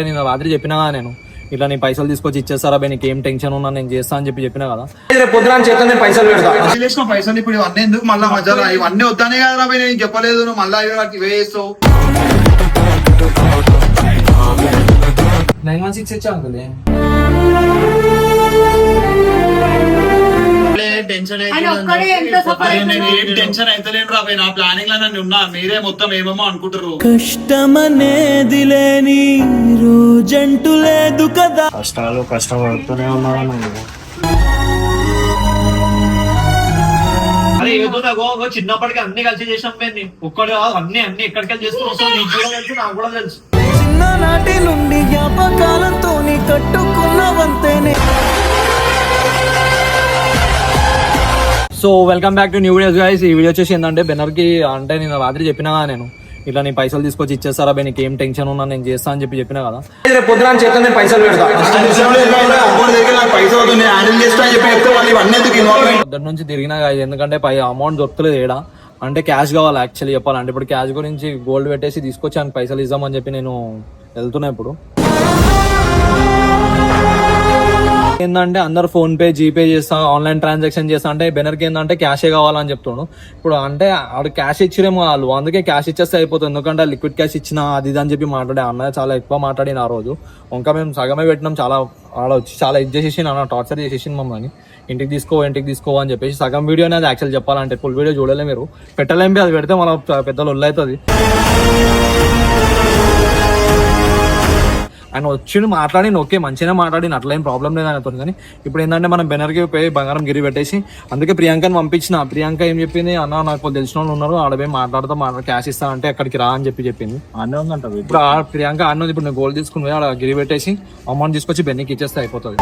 నేను రాత్రి చెప్పినా నేను ఇట్లా నీ పైసలు తీసుకొచ్చి ఇచ్చేస్తారా బై, నీకు ఏం టెన్షన్ ఉన్నా నేను చేస్తా అని చెప్పినా కదా. పొద్దున చేత నేను పైసలు పెడతా. పైసలు ఇప్పుడు ఇవన్నీ ఎందుకు మళ్ళీ మధ్యలో ఇవన్నీ వద్దానే కదా బై, నేను చెప్పలేదు నువ్వు మళ్ళీ ఇవే చేస్తావు. 916 ఇచ్చా అంకులే. టెన్షన్ అయితే లేడు రాబోయ్, నా ప్లానింగ్ లో నన్ను ఉన్నా, మీరే మొత్తం ఏమేమో అనుకుంటారు. కష్టమనేది లేని రోజంటూ లేదు కదా. కష్టాలు కష్టపడుతూనే ఉన్నాను. అరే ఏదో చిన్నప్పటికి అన్ని కలిసి చేసాం మేము, ఒక్కడు అన్ని ఎక్కడికి చేసుకుని వస్తాం. నీకు కూడా తెలుసు, నాకు కూడా తెలుసు. చిన్ననాటి నుండి జ్ఞాపకాలతో కట్టుకున్నవంతేనే. So welcome back to new videos guys. ఈ వీడియో వచ్చేసి ఏంటంటే బెనర్కి అంటే నేను రాత్రి చెప్పినా కదా నేను ఇట్లా నీ పైసలు తీసుకొచ్చి ఇచ్చేస్తారా బై, నీకు ఏం టెన్షన్ ఉన్నా నేను చేస్తా అని చెప్పినా కదా. రేపు పొద్దున చేత నేను పైసలు పెడతా. పొద్దున్న నుంచి తిరిగినా కాదు, ఎందుకంటే పై అమౌంట్ దొరకలేదు ఏడా, అంటే క్యాష్ కావాలి యాక్చువల్లీ చెప్పాలంటే. ఇప్పుడు క్యాష్ గురించి గోల్డ్ పెట్టేసి తీసుకొచ్చాను పైసలు ఇద్దామని చెప్పి నేను వెళ్తున్నా. ఇప్పుడు ఏంటంటే అందరు ఫోన్ పే జీపే చేస్తా, ఆన్లైన్ ట్రాన్సాక్షన్ చేస్తా అంటే బెనర్కి ఏంటంటే క్యాషే కావాలని చెప్తున్నాడు. ఇప్పుడు అంటే ఆడు క్యాష్ ఇచ్చిరేమో వాళ్ళు, అందుకే క్యాష్ ఇచ్చేస్తే అయిపోతుంది. ఎందుకంటే లిక్విడ్ క్యాష్ ఇచ్చినా అది ఇది అని చెప్పి మాట్లాడే అన్న చాలా ఎక్కువ మాట్లాడిన ఆ రోజు. ఇంకా మేము సగమే పెట్టినాం, చాలా ఆడ వచ్చి చాలా ఇది చేసేసి అన్న టార్చర్ చేసేసి మమ్మల్ని ఇంటికి తీసుకో అని చెప్పేసి. సగం వీడియో అనేది యాక్చువల్ చెప్పాలంటే ఫుల్ వీడియో చూడలే మీరు, పెట్టలేం. అది పెడితే మన పెద్ద లొల్లు అవుతుంది. ఆయన వచ్చి మాట్లాడి ఓకే మంచిగా మాట్లాడిన, అట్లా ఏం ప్రాబ్లం లేదు ఆయనతో. కానీ ఇప్పుడు ఏంటంటే మనం బెనర్కి పోయి బంగారం గిరి పెట్టేసి, అందుకే ప్రియాంకని పంపించిన. ప్రియాంక ఏం చెప్పింది, అన్న నాకు తెలిసిన వాళ్ళు ఉన్నారు ఆడపోయి మాట్లాడుతూ క్యాష్ ఇస్తా అంటే అక్కడికి రా అని చెప్పింది. అన్నీ ఉందంట. ఇప్పుడు ఆ ప్రియాంక అన్నది ఇప్పుడు నేను గోల్డ్ తీసుకుని పోయి ఆడ గిరి పెట్టేసి అమౌంట్ తీసుకొచ్చి బెన్నీకి ఇచ్చేస్తే అయిపోతుంది.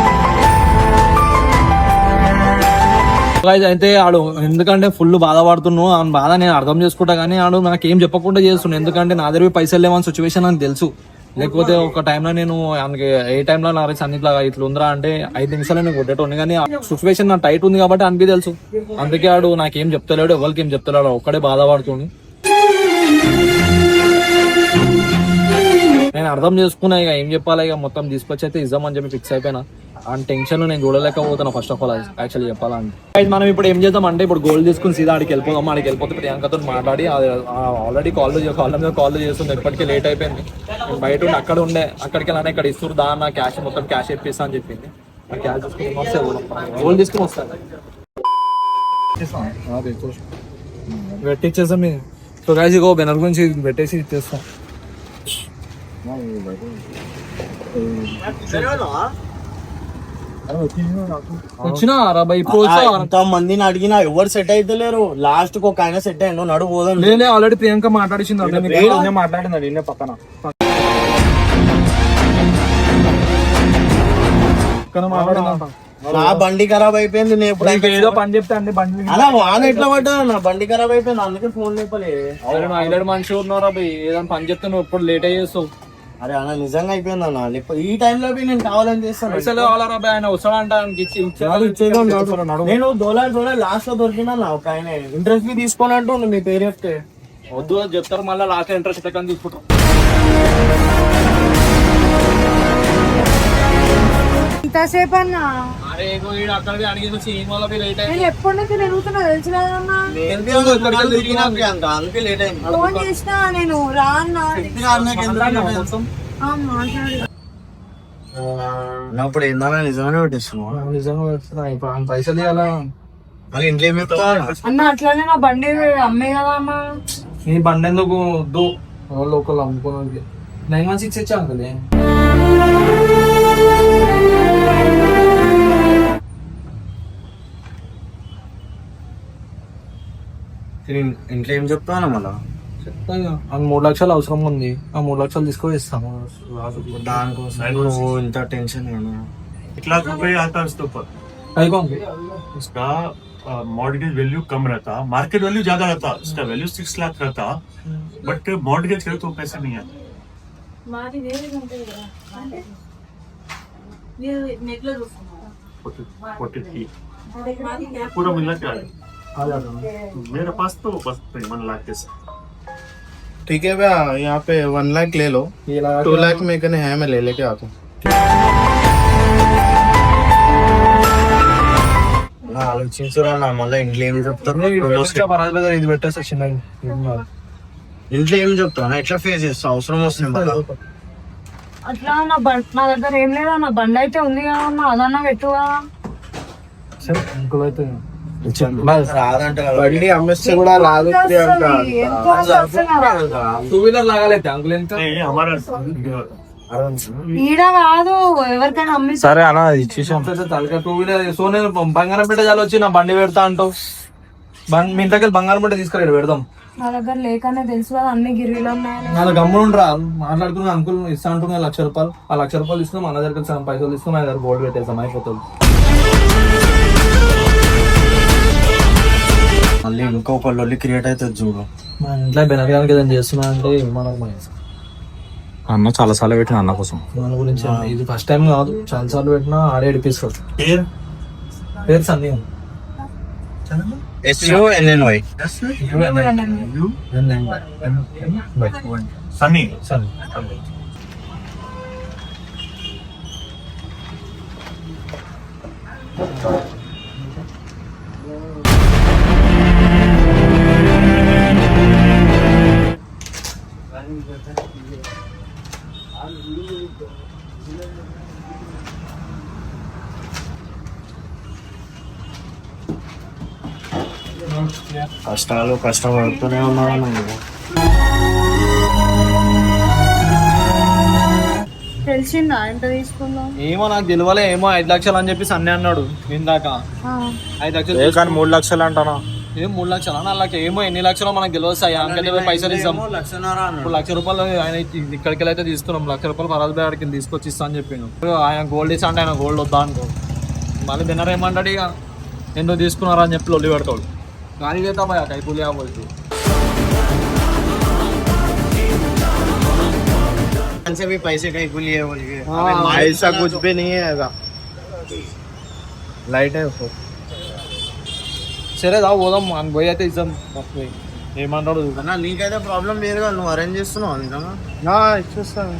అయితే ఆడు ఎందుకంటే ఫుల్ బాధపడుతున్నావు, ఆ బాధ నేను అర్థం చేసుకుంటా. కానీ ఆడు నాకేం చెప్పకుండా చేస్తున్నాను, ఎందుకంటే నా దగ్గర పైసలు లేవని సిచ్యువేషన్ నాకు తెలుసు. లేకపోతే ఒక టైంలో నేను ఏ టైంలో నా అన్నిట్లా ఇట్లా ఉందిరా అంటే 5 నిమిషాలు నేను కొట్టేటోని. కానీ సిచ్యువేషన్ నా టైట్ ఉంది కాబట్టి అనికి తెలుసు. అందుకే ఆడు నాకేం చెప్తలేడు, ఎవరికి ఏం చెప్తలేడు, ఒక్కడే బాధపడుతుంది. నేను అర్థం చేసుకున్నా ఇక ఏం చెప్పాలి, ఇక మొత్తం తీసుకొచ్చి అయితే ఇద్దామని చెప్పి ఫిక్స్ అయిపోయినా. ఆ టెన్షన్ నేను చూడలేకపోతున్నా ఫస్ట్ ఆఫ్ ఆల్ యాక్చువల్లీ చెప్పాలంటే. మనం ఇప్పుడు ఏం చేద్దాం అంటే ఇప్పుడు గోల్డ్ తీసుకుని సీదా ఆడికి వెళ్ళిపోదాం. ఆడికి వెళ్ళిపోతే ప్రియాంకతో మాట్లాడి ఆల్రెడీ కాల్ చేస్తుంది, ఎప్పటికీ లేట్ అయిపోయింది. నేను బయట ఉండి అక్కడ ఉండే, అక్కడికి వెళ్ళాను ఇక్కడ ఇస్తారు దా నా క్యాష్ మొత్తం క్యాష్ ఇప్పిస్తా అని చెప్పింది. ఆ క్యాష్ తీసుకుని వస్తే గోల్డ్ తీసుకుని వస్తాను పెట్టిచ్చేస్తాం. సో గైస్ ఇగో బెనర్ గురించి పెట్టేసి ఇచ్చేస్తాం. వచ్చినా మందిని అడిగినా ఎవరు సెట్ అయితే లేరు. లాస్ట్ ఒక ఆయన సెట్ అయ్యిండు, నడు పోదాం. నేనే ఆల్రెడీ ప్రియాంక మాట్లాడించింది, మాట్లాడింది పక్కన నా బండి ఖరాబ్ అయిపోయింది. నేను ఎప్పుడు ఏదో పని చెప్తా అండి బండి అలా వాన ఎట్లా పడ్డా, నా బండి ఖరాబ్ అయిపోయింది, అందుకే ఫోన్ లేపలేదు. హైలైట్ మనిషి ఉన్నారా బై, ఏదైనా పని చెప్తే నువ్వు ఎప్పుడు లేట్ అయ్యేస్తావు. అరే అన్న నిజంగా అయిపోయింది అన్న, ఈ టైంలో నేను కావాలని చేస్తాను. ఆయన వస్తాడంట, నేను $1 లాస్ట్ లో దొరికినా ఒక ఆయన ఇంట్రెస్ట్ తీసుకోనంటూ మీ పేరు చెప్తే వద్దు చెప్తారు, మళ్ళీ లాస్ట్ ఇంట్రెస్ట్ ఎక్కడ తీసుకుంటాం. ఇంతసేపు అన్నా అక్కడ అడిగి ఎప్పటి నుంచి తిరుగుతున్నా తెలుసు కదన్నా. అందుకే లేట్ అయింది. ఫోన్ చేసినా నేను రా అన్నా అప్పుడు ఏందన్నా నిజంగానే పెట్టేస్తున్నా. నిజంగా పెడుతున్నా పైసలు ఇవ్వాలా మళ్ళీ ఇంట్లో ఏమి చెప్తా అన్న. అట్లానే నా బండి అమ్మే కదా అన్న. నీ బండి ఎందుకు వద్దు, లోకల్ అమ్ముకోవడానికి 916 ఇచ్చా అంకులే. ఇంట్లో ఏం చెప్తాను మళ్ళా చెప్తాను. 3 లక్షలు అవసరం ఉంది, ఆ 3 లక్షలు తీసుకొని ఇస్తాము. దానికోసం ఇంత టెన్షన్ $1 लाख आता है उसके ऊपर. उसका मॉर्गेज वैल्यू कम रहता, मार्केट वैल्यू ज्यादा रहता, उसका वैल्यू 6 लाख रहता, बट मॉर्गेज करे तो पैसे नहीं आते. पूरा मिला क्या है मेरे पास तो बस 1 लाख के ठीक है भैया, यहाँ पे 1 लाख ले लो, 2 लाख में कने है, मैं ले लेके आता हूँ. ఆలోచించురా నా మళ్ళీ ఇంట్లో ఏం చెప్తారు, ఇది పెట్టేసి చిన్నగా ఇంట్లో ఏం చెప్తాను, ఎట్లా ఫేస్ చేస్తా, అవసరం వస్తుంది. అట్లా నా దగ్గర ఏం లేదా, నా బండి అయితే ఉంది కదా అన్న, అదన్నా పెట్టు కదా. ఇంకోవైతే రాదంటే బండి అమ్మేస్తే కూడా రాదు. ఎంతో వస్తుంది కదా. 2 వీలర్ లాగాలైతే అంకుల్ ఎంత ఈడ కాదు, ఎవరికైనా అమ్మి సరే అన్న ఇచ్చేసాం. 2 వీలర్ సో నేను బంగారం పెట్టే చాలా వచ్చి నా బండి పెడతా అంటావు. మీ ఇంతకెళ్ళి బంగారం పెట్టే తీసుకురా పెడదాం. నా దగ్గర లేకనే తెలుసు కదా, అన్ని గిరివిలు ఉన్నాయని. నా గమ్మున ఉండరా, మాట్లాడుకున్నా అంకుల్ ఇస్తా అంటున్నా 1,00,000 రూపాయలు. ఆ 1,00,000 రూపాయలు ఇస్తున్నాం, మన దగ్గర సగం పైసలు ఇస్తున్నాం, నా దగ్గర గోల్డ్ పెట్టేస్తాం, అయిపోతుంది. మళ్ళీ ఇంకొక లొల్లి క్రియేట్ అవుతుంది చూడు. మా ఇంట్లో బెనర్గానికి ఏదైనా చేస్తున్నా అంటే మనకు అన్న చాలా సార్లు పెట్టిన అన్న కోసం. మన గురించి ఇది ఫస్ట్ టైం కాదు, చాలా సార్లు పెట్టినా ఆడే ఎడిపిస్తాడు. పేరు సన్నీ. SUNNY. సన్నీ కష్టాలు కష్టపడుతూనే ఉన్నాను. తెలిసిందా ఎంత తీసుకుందాం? ఏమో నాకు తెలియలే, ఏమో 5 లక్షలు అని చెప్పి సన్నీ అన్నాడు ఇందాక. 5 లక్షలు కానీ 3 లక్షలు అంటానా? ఏం 3 లక్షలు నాకు ఏమో ఎన్ని లక్షలో మనకు తెలియస్తాయి. అంకైతే పైసలు ఇస్తాం. ఇప్పుడు 1,00,000 రూపాయలు ఆయన ఇక్కడికి అయితే తీసుకున్నాం. 1,00,000 రూపాయలు ఫరాజ్ భాయ్ ఆడికి తీసుకొచ్చి ఇస్తా అని చెప్పిండు. ఆయన గోల్డ్ ఇస్తా అంటే ఆయన గోల్డ్ వద్దా అనుకో. మళ్ళీ డిన్నర్ ఏమంటాడు, ఇక ఎందుకు తీసుకున్నారా అని చెప్పి లొల్లి పెడతాడు. గాలి లేతా భయ కైపులి పోయి भी पैसे कहीं को लिए बोल के ऐसा कुछ भी नहीं है. लाइट है उसको. సరే దా పోదాం, మనకు పోయి అయితే ఇద్దాం. ఏమన్నాడు అన్నా నీకైతే ప్రాబ్లం లేదు కదా, నువ్వు అరేంజ్ చేస్తున్నావు నిజంగా. ఇచ్చేస్తాను.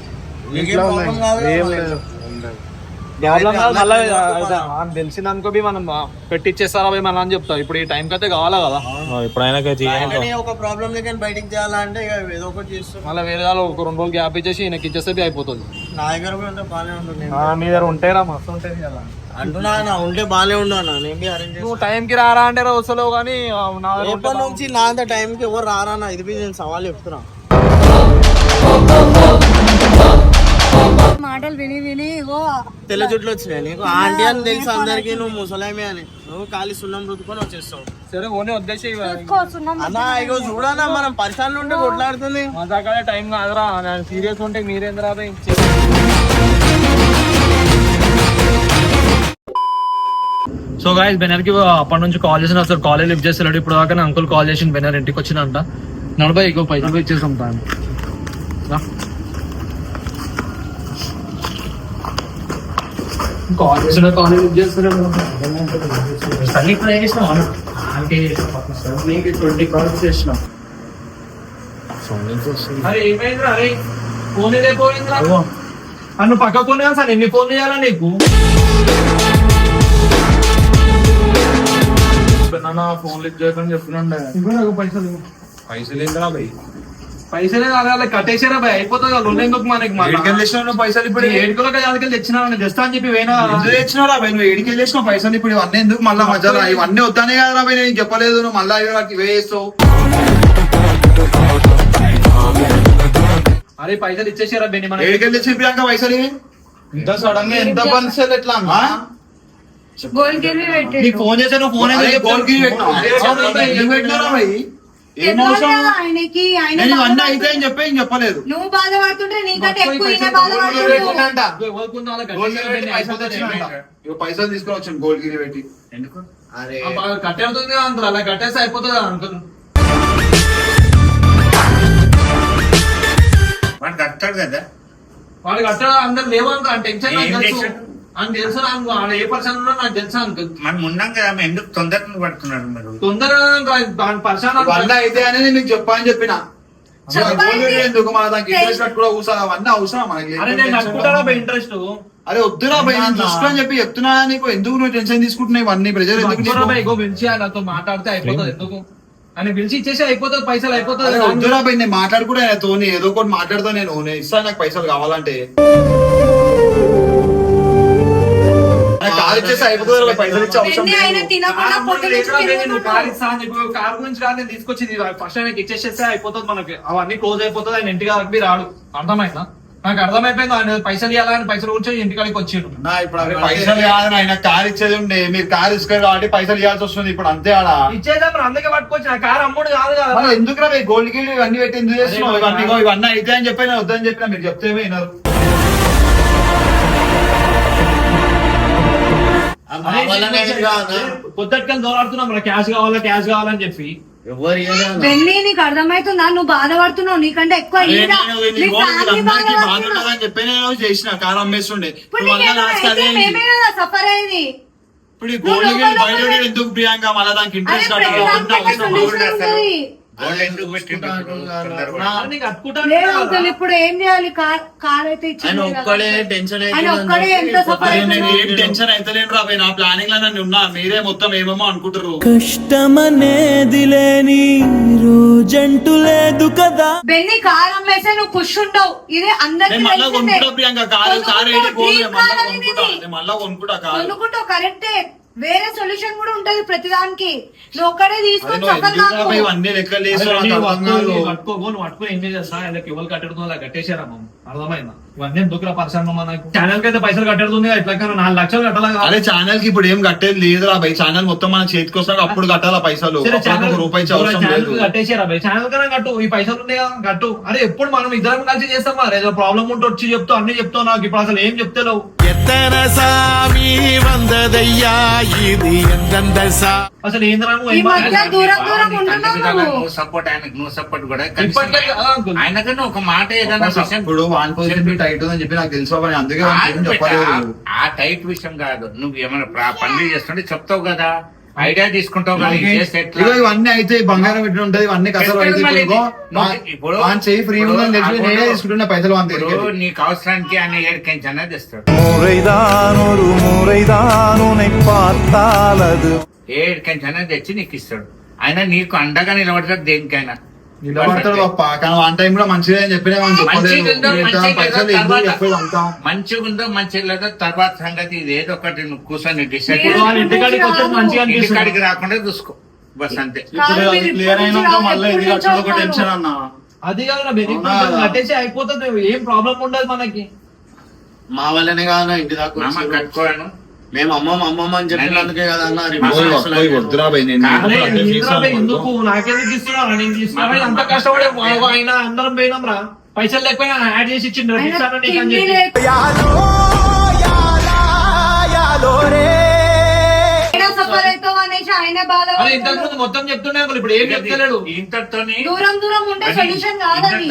తెలిసింది అనుకో మనం పెట్టిచ్చేస్తారా భయ్ మన అని చెప్తా. ఇప్పుడు ఈ టైంకి అయితే కావాలా కదా. ఎప్పుడైనా ఒక ప్రాబ్లం లేకని బయటికి చేయాలంటే ఏదో ఒకటి చేస్తాం. మళ్ళీ వేరే వాళ్ళు ఒక 2 రోజులు గ్యాప్ ఇచ్చేసి ఈయనకి ఇచ్చేస్తే అయిపోతుంది. నా దగ్గర కూడా ఉంటే బాగానే ఉంటుంది. మీ దగ్గర ఉంటాయిరా, మస్తు ఉంటుంది కదా అంటున్నా, ఉంటే బాగానే ఉండు అన్న. నేను అరేంజ్ నువ్వు టైంకి రారా అంటే వస్తలేవు, కానీ ఎప్పటి నుంచి నా అంత టైంకి ఎవరు రారా, ఇది నేను సవాల్ చెప్తున్నా. మాటలు విని విని ఇగో తెల్ల జుట్లు వచ్చినాయి నీకు. ఆంటీ అని తెలుసు అందరికి, నువ్వు ముసలామి అని. నువ్వు ఖాళీ సున్నం రుద్దుకొని వచ్చేస్తావు. సరే ఓనే వద్దేసి అన్నా ఇగో చూడన్నా, మనం పరిసరాలు ఉంటే కొట్లాడుతుంది. మా దగ్గర టైం కాదురా, సీరియస్ ఉంటే మీరేంద్రా భయ్. సో గాయస్ బెనర్ కి అప్పటి నుంచి కాల్ చేసిన అసలు కాలేజ్ లిఫ్ట్ చేస్తున్నాడు. ఇప్పుడు దాకా అంకుల్ కాల్ చేసిన బెనర్ ఇంటికి వచ్చినంట. నలభై ఇంకో పైసలు ఇచ్చేసాం తాను. కాల్ చేసిన కాలేజ్ లిఫ్ట్ చేస్తున్నాడు. 20 calls చేసినాం. అరే ఏమైందిరా, అరే ఫోన్ ఇదే పోయిందిరా. నన్ను పక్కకునే సార్ ఎన్ని ఫోన్ చేయాలా నీకు? ఫోన్ లిఫ్ట్ చేయకుండా చెప్తున్నాండే. పైసలు ఏంద్రా భయ్, పైసలే కాదు కట్టేసారా భయ్, అయిపోతుంది కదా. ఎందుకు మనకి పైసలు ఇప్పుడు ఏడుకోలకి జాతకెళ్ళి తెచ్చినా తెస్తా అని చెప్పి వేనా తెచ్చినారా భయ్, నువ్వు ఏడికి వెళ్ళేసినావు పైసలు. ఇప్పుడు ఇవన్నీ ఎందుకు మళ్ళీ మధ్యలో, ఇవన్నీ వద్దానే కదా భయ్, నేను చెప్పలేదు. నువ్వు మళ్ళీ ఇవే చేస్తావు. అరే పైసలు ఇచ్చేసారా బెని మన ఏడికి వెళ్ళి చెప్పాక పైసలు ఇంత సడన్ గా ఎంత పనిసలు ఎట్లా అమ్మా? గోల్డ్ గిరివి పెట్టి నీకు ఫోన్ చేసా, నువ్వు ఫోన్ గోల్కి పెట్టినారా భయ్? ఏం అవసరం? ఆయనకి నేను ఇవన్నీ అయితే అని చెప్పి ఏం చెప్పలేదు. నువ్వు బాధపడుతుంటే నీకంటే ఎక్కువ ఈయన బాధపడుతుంటే పైసలు తీసుకుని వచ్చాను గోల్డ్ గిరి పెట్టి. అరే కట్టేస్తుంది అంత అలా కట్టేస్తే అయిపోతుంది అనుకున్నాను. వాడు కట్టాడు కదా, వాడు కట్టడా అందరు లేవనుకో టెన్షన్ అని తెలుసు నాకు. ఆడ ఏ పర్సన్ ఉన్నా నాకు తెలుసా అంకుల్. మనం ఉన్నాం కదా, ఎందుకు తొందరగా పడుతున్నాడు మీరు? తొందరగా పర్సన్ వల్ల అయితే అని నీకు చెప్పా అని చెప్పిన. ఎందుకు మన దానికి ఇంట్రెస్ట్ కట్టుకోవడం కూర్చోాలి అవన్నీ అవసరం మనకి అరే నేను కట్టుకుంటారా బై ఇంట్రెస్ట్ అరే వద్దురా భయ్ నేను చూసుకో అని చెప్పి చెప్తున్నా నీకు ఎందుకు నువ్వు టెన్షన్ తీసుకుంటున్నావు ఇవన్నీ ప్రెజర్ ఎందుకు నీకు? పిలిచి నాతో మాట్లాడితే అయిపోతుంది ఎందుకు అని పిలిచి ఇచ్చేసి అయిపోతుంది పైసలు అరే అయిపోతుంది వద్దురా భయ్ నేను మాట్లాడుకుంటా తోని ఏదో ఒకటి మాట్లాడుతా నేను ఇస్తాను నాకు పైసలు కావాలంటే నాకు కాల్ ఇచ్చేసి అయిపోతుంది రా, పైసలు ఇచ్చే అవసరం వెన్ని ఆయన లేదు. తినకుండా పొట్టు తెచ్చుకుని కార్ గురించి కాదు నేను తీసుకొచ్చింది ఫస్ట్ ఆయనకి ఇచ్చేసేస్తే అయిపోతుంది మనకి అవన్నీ క్లోజ్ అయిపోతుంది ఆయన ఇంటికి వరకు రాడు అర్థమైందా నాకు అర్థమైపోయింది ఆయన పైసలు ఇవ్వాలని పైసలు కూర్చొని ఇంటికాడికి వచ్చిండు నా ఇప్పుడు అరే పైసలు కాదు ఆయన కార్ ఇచ్చేది ఉండే మీరు కార్ ఇసుకోరు కాబట్టి పైసలు ఇవ్వాల్సి వస్తుంది ఇప్పుడు అంతే ఆడ ఇచ్చేదా మరి అందుకే పట్టుకోవచ్చు నా కార్ అమ్ముడు కాదు కదా మరి ఎందుకు రా గోల్డ్ గిల్డ్ ఇవన్నీ పెట్టి ఎందుకు చేస్తున్నావు ఇవన్నీ అయితే అని చెప్పి నేను వద్దని చెప్పినా మీరు చెప్తే వినరు పొద్దుటికని దోలాడుతున్నాం మన క్యాష్ కావాలని చెప్పి ఎవరు వెన్ని నీకు అర్థమవుతుందా నువ్వు బాధపడుతున్నావు నీకంటే ఎక్కువ అరే ఈడ. నేను నీ వీళ్ళ ఫ్యామిలీ అందరికీ బాధ బాధపడుతున్నావు. ఉంటుందని చెప్పి నేను చేసిన కార్ అమ్మేస్తుండే ఇప్పుడు ఇప్పుడు మళ్ళా నీకేమైనా లాస్ట్ అయితే అదే మేమే కదా సఫర్ అయ్యేది ఇప్పుడు ఈ గోల్డ్ గిల్డ్ బయట ఉండేది ఎందుకు ప్రియాంక మళ్ళా దానికి అరే ఇంట్రెస్ట్ ప్రతి దానికన్నా solution ఉంటది. ఎందుకు పెట్టిండ్రు నీకు కట్టుకుంటా లేదు అంకుల్ ఇప్పుడు ఏం చేయాలి కార్ అయితే ఆయన ఇచ్చింది ఒక్కడే టెన్షన్ ఆయన ఒక్కడే ఎంత సఫర్ అరే నేను ఏం అవుతున్నాడు టెన్షన్ అయితలేను రా భయ్, నా ప్లానింగ్ లో నన్ను ఉన్నా మీరే మొత్తం ఏమేమో అనుకుంటారు కష్టమనేది లేని రోజంటూ లేదు కదా. బెన్ని కార్ అమ్మేస్తే నువ్వు ఖుషి ఉండవు ఇదే అందరికి నేను మళ్ళా కొనుక్కుంటా ప్రియాంక కార్ ఏడి పోలే మళ్ళా కొనుక్కుంటా నేను మళ్ళా కొనుక్కుంటా కార్ కొనుక్కుంటావు కరెక్టే వేరే సొల్యూషన్ కూడా ఉంటది ప్రతిదానికి నువ్వు ఒక్కడే అరే తీసుకొని నువ్వు సఫర్ ఎందుకు రా కాకు భయ్ ఇవన్నీ లెక్కలు వేస్తున్నావు నాకు అర్థం కాదు. నువ్వు పట్టుకొని ఏం చేస్తా వీళ్ళకి ఎవరు కట్టడుతుందో అలా కట్టేశారా మమ్మ అర్థమైందా ఇవన్నీ ఎందుకు పర్సన్ మనకు ఛానల్ కి అయితే పైసలు కట్టడుతుంది ఇట్లా 4 లక్షలు కట్టాలి కదా. అరే ఛానల్ కి ఇప్పుడు ఏం కట్టేది లేదు రా భయ్ ఛానల్ మొత్తం మన చేతికి వస్తాక అప్పుడు కట్టాలా పైసలు సరే, అప్పుడు ఒక రూపాయి ఇచ్చే అవసరం ఛానల్ లేదు కట్టేసారా భయ్ ఛానల్ కన్నా కట్టు ఈ పైసలు ఉన్నాయి కదా కట్టు అరే ఎప్పుడు మనం ఇద్దరం కలిసి చేస్తాం మరి ఏదో ప్రాబ్లం ఉంటే వచ్చి చెప్తావు అన్ని చెప్తావు నాకు ఇప్పుడు అసలు ఏం చెప్తలేవు అసలు ఏంద్రా నువ్వు ఈ ఏం మధ్య మాట్లాడుతున్నావు? దూరం దూరం ఉంటున్నావు నువ్వు నువ్వు సపోర్ట్ ఆయనకు నువ్వు సపోర్ట్ కూడా ఇప్పటికే కదా అంకుల్. ఆయనకన్నా ఒక మాట ఏదైనా విషయం ఇప్పుడు వాన్ పొజిషన్ టైట్ ఉందని చెప్పి నాకు తెలుసు బాబా, నేను అందుకే వానికి ఏం కాదు చెప్పలేదు బిడ్డ, ఆ టైట్ విషయం కాదు నువ్వు ఏమైనా పనులు చేస్తుంటే చెప్తావు కదా ఐడియా తీసుకుంటావు కదా ఇది చేస్తే ఎట్లా? ఇగో ఇవన్నీ అయితే బంగారం పెట్టి ఉంటది ఇవన్నీ కథలు అయితే మళ్ళీ ఇదిగో, ఇప్పుడు- వాన్ చెయ్యి ఫ్రీ ఉందని తెలిసి ఇప్పుడు- నేనే తీసుకుంటున్నా పైసలు వాన్ ఇప్పుడు తెలియదు నీకు అవసరానికి ఆయన ఏడుకెంచనా తెస్తాడు ఏడుకెంచనా తెచ్చి నీకు ఇస్తాడు ఆయన నీకు అండగా నిలబడతాడు దేనికైనా నిలబడతాడు గొప్ప కానీ వన్ టైం కూడా మంచిగా అని చెప్పినా మనం చెప్పలేదు మంచిగుందో, మిగతా మంచిగా పైసలు లేదో ఎందుకు తర్వాత- చెప్పేది అంతా మంచిగా ఉందో మంచిగా లేదో తర్వాత సంగతి ఇది ఏదో ఒకటి నువ్వు కూర్చొని డిసైడ్ ఇప్పుడు వాళ్ళ ఇంటికాడికి వచ్చేది మంచిగా అనిపిస్తుంది ఇంటికాడికి రాకుండా చూసుకో బస్ అంతే ఇప్పుడు కాదు, అది మీరు క్లియర్ ఇప్పటి అయినాక నుంచి మళ్ళీ ఇది ఎప్పుడు వచ్చేది ఒక నుంచి టెన్షన్ అన్న అది కాదు బెనిఫిట్ అవునా? కట్టేసి అయిపోతుంది ఏం ప్రాబ్లం ఉండదు మనకి మా వల్లనే కదా ఇంటి దాకా మామ వచ్చిర్రు. కట్టుకోను మేము అమ్మమ్మ అని చెప్పినందుకే కదా అన్న పోయి వా, పోయి వద్దురా భయ్, నేను అరే ఇప్పుడు అంటే ఫీజు ఇంద్రా బై అనుకో. ఎందుకు నాకెందుకు ఇస్తున్నావు నేను తీసుకున్నా అంత కష్టపడే ఆయన అందరం పోయినాం రా పైసలు లేకపోయినా యాడ్ చేసి ఇచ్చిండ్రు ఆయన ఇస్తాను నీకు అని తిండి చెప్పి లేక ఆయన సఫర్ అవుతావు అనేసి ఆయనే అరే బాధపడుతున్నాడు ఇంతకు ముందు మొత్తం చెప్తుండే అసలు ఇప్పుడు ఏం చెప్తలేడు ఇంతటితోని దూరం దూరం ఉంటే సొల్యూషన్ కాదని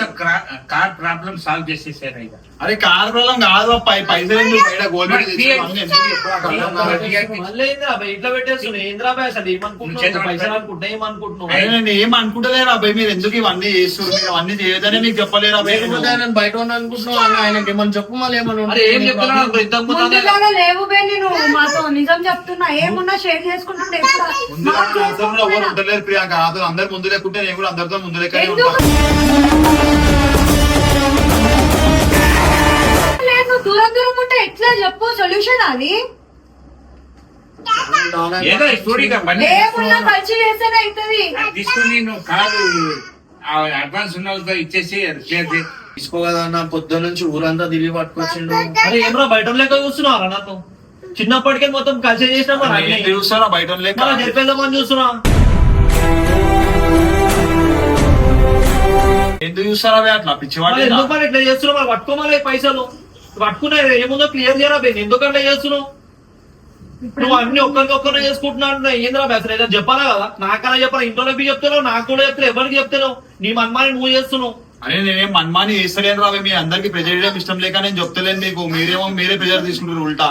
కార్ ప్రాబ్లం సాల్వ్ చేసేసారు ఇక అరే కార్ ప్రాబ్లం కాదు పైసలు ఎందుకు బయట గోల్డ్ పెట్టి తెచ్చుకోవాలి, ఎందుకు చెప్పు నాకు అర్థం కాదు. మళ్ళీ ఏంద్రా బై ఇట్లా పెట్టేస్తున్నావు ఏంద్రా బై అసలు ఏమనుకుంటున్నావు పైసలు అనుకుంటున్నా ఏమనుకుంటున్నావు అరే నేను ఏం అనుకుంటలేరా అబ్బాయి మీరు ఎందుకు ఇవన్నీ చేస్తున్నారు మీరు అవన్నీ చేయదని మీకు చెప్పలేరా అబ్బాయి లేకపోతే ఆయన బయట ఉన్నా అనుకుంటున్నావు ఆయనకి ఏమని చెప్పు మళ్ళీ ఏమని అరే ఏం చెప్తున్నావు నాకు ఇంతకు ముందు ముందుగానే లేవు బెన్ని నువ్వు మాతో నిజం చెప్తున్నా ఏమున్నా షేర్ చేసుకుంటుంటే ఎప్పుడు ముందు నాకు అర్థంలో ఎవరు ఉండలేరు ప్రియాంక నాతో అందరు ముందు లేకుంటే నేను కూడా అందరితో ముందు లెక్కనే ఎందుకు ఉంటాను లేదు దూరం దూరం ఉంటే ఎట్లా చెప్పు సొల్యూషన్ అది ఏదో స్టోరీగా పని ఏమున్నా కలిసి చేస్తేనే అవుతుంది అది తీసుకొని నువ్వు కాదు అడ్వాన్స్ ఉన్న వాళ్ళతో ఇచ్చేసి క్లియర్ చేయి తీసుకోగలన్న పొద్దు నుంచి ఊరంతా తిరిగి పట్టుకొచ్చిండు అరే ఏమరా బయట లెక్క చూస్తున్నారా నన్ను చిన్నప్పటికే మొత్తం కలిసి చేసినా మరి నేను అన్నీ. చూస్తానా బయట లేక మళ్ళా చెప్పేద్దామని చూస్తున్నా ఎందుకు చూస్తారా అవి అట్లా మరి పిచ్చివాడి ఎందుకు మరి ఇట్లా చేస్తున్నావు మరి పట్టుకోమలే పైసలు పట్టుకున్నా ఏముందో క్లియర్ చేయరా బే ఎందుకంటే చేస్తున్నావు నువ్వు అన్ని ఒక్కరికొక్కరు చేసుకుంటున్నావు ఏంద్రా అసలు ఏదో చెప్పాలా కదా నాకన్నా చెప్పాలా ఇంట్లో చెప్తున్నావు నాకు కూడా చెప్తావు ఎవరికి చెప్తున్నావు నీ మన్మాని నువ్వు చేస్తున్నావు అరే నేనేం మన్మాని చేస్తలేను రావే మీ అందరికి ప్రెజర్ చేయడం ఇష్టం లేక నేను చెప్తలేను మీకు మీరేమో మీరే ప్రెజర్ తీసుకుంటారు ఉల్టా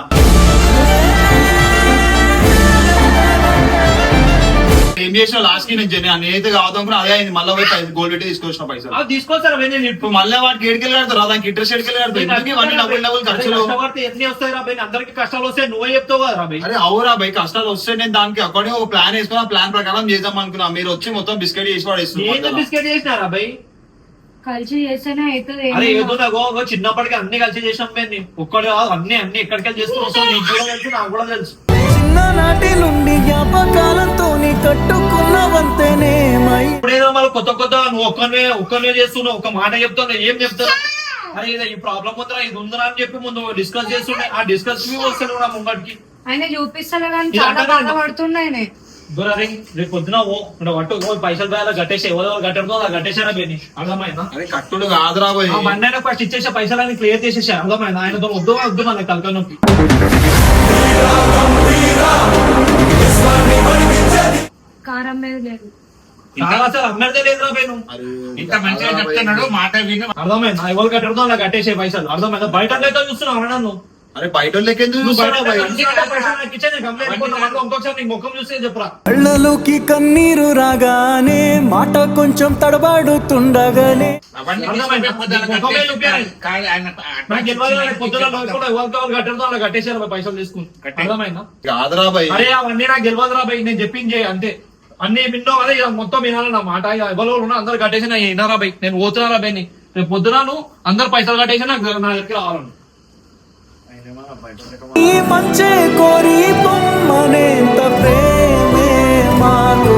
ఏం చేసిన లాస్ట్ కి నేనైతే కావద్దాం అదే అయింది. మళ్ళీ పోయి గోల్డ్ పెట్టి తీసుకొచ్చిన పైసలు తీసుకోసారా నేను ఇప్పుడు మళ్ళీ వాటికి ఏడుకెళ్ళి కడతారు దానికి ఇంట్రెస్ట్ ఏడుకెళ్ళి కడతారు ఎందుకు ఇవన్నీ డబ్బులు ఖర్చులు. కష్టపడితే ఎన్ని వస్తాయి రా భయ్, అందరికి కష్టాలు వస్తాయి నువ్వే చెప్తావు కదా రా భయ్. అరే అవురా భయ్ కష్టాలు వస్తే నేను దానికి అక్కడే ఒక ప్లాన్ వేసుకుని ఆ ప్లాన్ ప్రకారం చేద్దాం అనుకున్నా. మీరు వచ్చి మొత్తం బిస్కెట్ చేసి ఏందో పడేస్తున్నారు. బిస్కెట్ చేసినారా భయ్? కలిసి చేస్తేనే అవుతుంది. అరే ఏదో నాకు చిన్నప్పటికి అన్ని కలిసి చేసాం మేము. ఒక్కడు కాదు అన్ని ఎక్కడికెళ్ళి చేసుకుని వస్తాం. నీకు కూడా తెలుసు నాకు కూడా తెలుసు. చిన్ననాటి నుండి జ్ఞాపకాలతో కట్టుకున్నవంతేనే మై ఇప్పుడేదో మళ్ళీ కొత్త నువ్వు ఒక్కనే చేస్తున్నావు, ఒక మాట చెప్తావు, ఏం చెప్తావు? అరే ఇది ఈ ప్రాబ్లం ఉందిరా, ఇది ఉందిరా అని చెప్పి ముందు డిస్కస్ చేస్తుండే. ఆ డిస్కస్ వస్తాడు నా ముంగడికి. ఆయన చూపిస్తాడు కానీ చాలా బాధపడుతున్నాయి. రేపు పొద్దున పైసలు పోయాలా కట్టేసి ఎవరో కట్టడంతో అలా కట్టేశారా బేని, అర్థమైందా? అరే కట్టుడు కాదురా భయ్. ఆ బండి అయినా ఫస్ట్ ఇచ్చేసే పైసలు క్లియర్ చేసేసా, అర్థమైందా? ఆయనతో వద్దు మనకి తలకాయ నొప్పి. కారం మీద లేదు. అసలు అమ్మేదే లేదురా బే నువ్వు. ఇంత మంచిగా చెప్తున్నాడు మాట విని. అర్థమైందా? ఎవరు కట్టడంతో అలా కట్టేసే పైసలు, అర్థమైందా? బయట అయితే చూస్తున్నావు అన్న నువ్వు. అరే బయట ఎందుకు నువ్వు బయట చూస్తున్నావు భయ్? పైసలు నాకు ఇచ్చే నేను కంప్లైంట్ ఇవ్వను. ఇంకొకసారి నీకు ముఖం చూస్తే చెప్పురా. కళ్ళలోకి కన్నీరు రాగానే మాట కొంచెం తడబాడుతుండగానే అవన్నీ అర్థమైందా? ముఖమే చూపించాలి. కాదు, ఆయన నాకు తెలియదు కానీ పొద్దున కూడా ఎవరు కట్టడంతో అలా కట్టేశారు పైసలు తీసుకుని, అర్థమైందా? కాదురా భయ్. అరే అవన్నీ నాకు తెలియదురా భయ్, నేను చెప్పింది అంతే. అన్ని విన్నో కదా, ఇక మొత్తం వినాలి నా మాట. ఎవరు ఉన్నా అందరు కట్టేసి నాకు వినారా భయ్, నేను పోతున్నారా భయ్. రేపు పొద్దున నువ్వు అందరు పైసలు కట్టేసి నాకు నా దగ్గరికి రావాలను. ఈ మంచే కోరి పొమ్మనేంత ప్రేమే మాకు